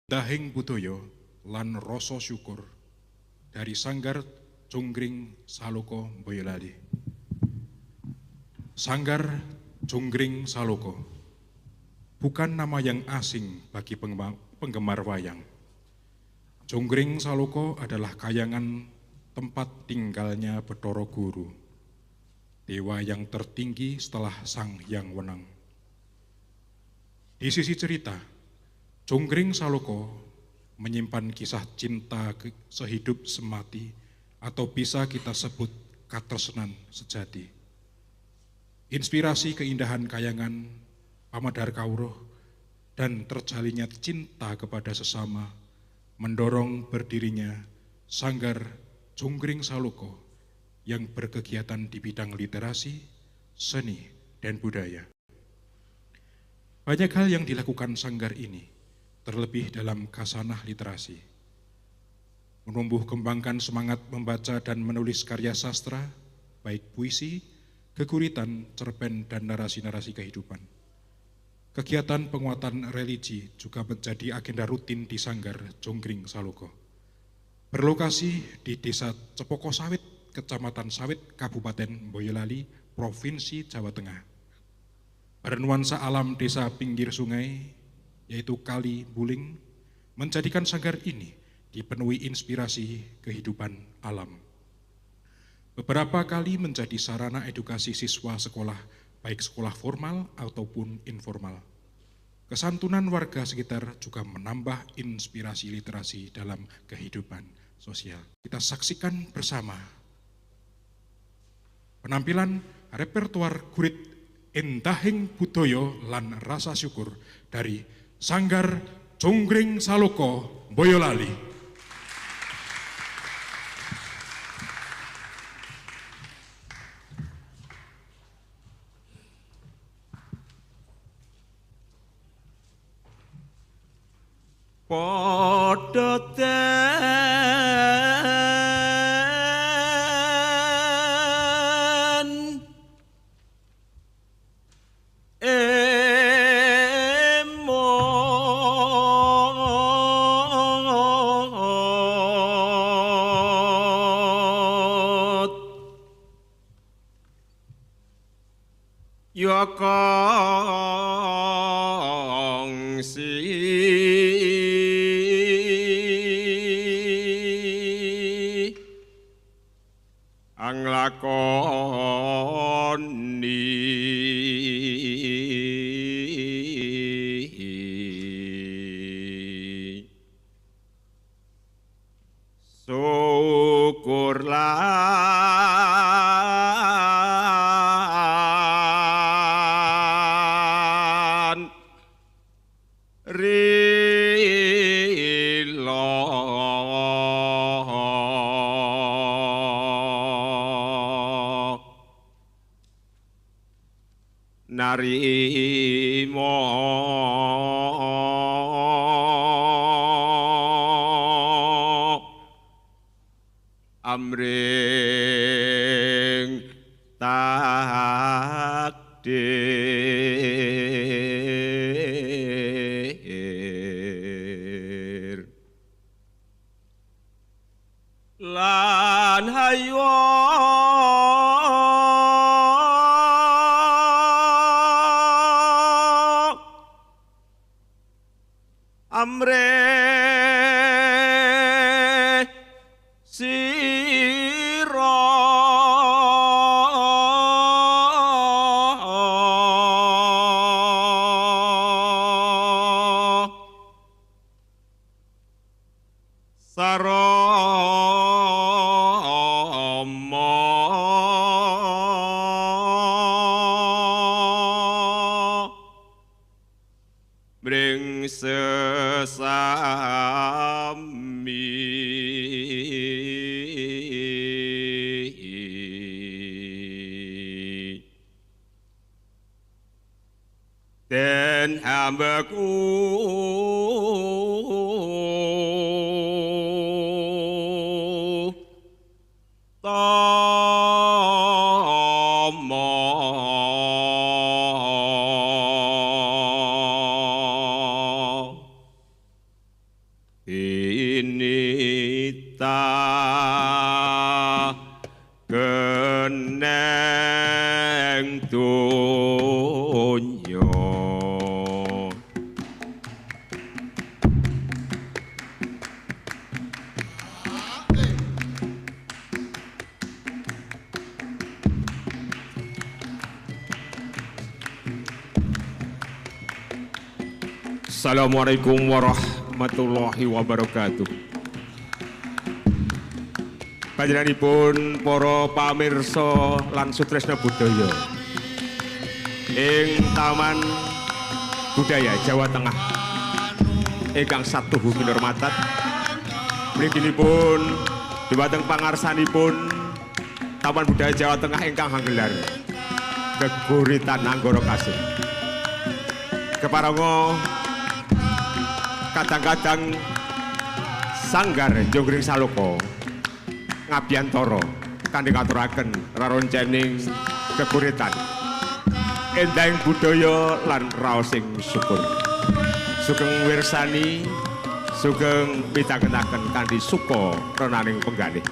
Dahing budaya lan rasa syukur dari Sanggar Jonggring Saloko Boyolali. Sanggar Jonggring Saloko bukan nama yang asing bagi penggemar wayang. Jonggring Saloko adalah kayangan tempat tinggalnya Bathara Guru, dewa yang tertinggi setelah Sang Hyang Wenang. Di sisi cerita, Jonggring Saloko menyimpan kisah cinta sehidup semati atau bisa kita sebut katresnan sejati. Inspirasi keindahan kayangan Pamadar Kawruh dan terjalinnya cinta kepada sesama mendorong berdirinya Sanggar Jonggring Saloko yang berkegiatan di bidang literasi, seni, dan budaya. Banyak hal yang dilakukan sanggar ini, terlebih dalam kasanah literasi. Menumbuh kembangkan semangat membaca dan menulis karya sastra, baik puisi, keguritan, cerpen, dan narasi-narasi kehidupan. Kegiatan penguatan religi juga menjadi agenda rutin di Sanggar Jonggring Saloko. Berlokasi di Desa Cepoko Sawit, Kecamatan Sawit, Kabupaten Boyolali, Provinsi Jawa Tengah. Bernuansa alam desa pinggir sungai, yaitu Kali Buling, menjadikan sanggar ini dipenuhi inspirasi kehidupan alam. Beberapa kali menjadi sarana edukasi siswa sekolah, baik sekolah formal ataupun informal. Kesantunan warga sekitar juga menambah inspirasi literasi dalam kehidupan sosial. Kita saksikan bersama penampilan repertuar gurit Endahing Budaya lan Rasa Syukur dari Sanggar Jonggring Saloko Boyolali. Padha kongsi anglakoni syukurlan rila narimo amring takdir lan haywa amre sira sarama mring sesami den hambaku Dinita keneng donya. Assalamualaikum warahmatullahi wabarakatuh. Panjenenganipun para pamirsa lan sutresna budaya ing Taman Budaya Jawa Tengah ingkang satuhu kinurmatan, mliginipun dhumateng pangarsanipun Taman Budaya Jawa Tengah ingkang hanggelar geguritan Anggara Kasih. Keparenga kadang-kadang sanggar Jonggring Saloka ngabiyantara kanthi ngaturaken raroncening geguritan endahing budaya lan raosing syukur. Sugeng wirsani, sugeng midhangetaken kanthi suka renaning penggalih.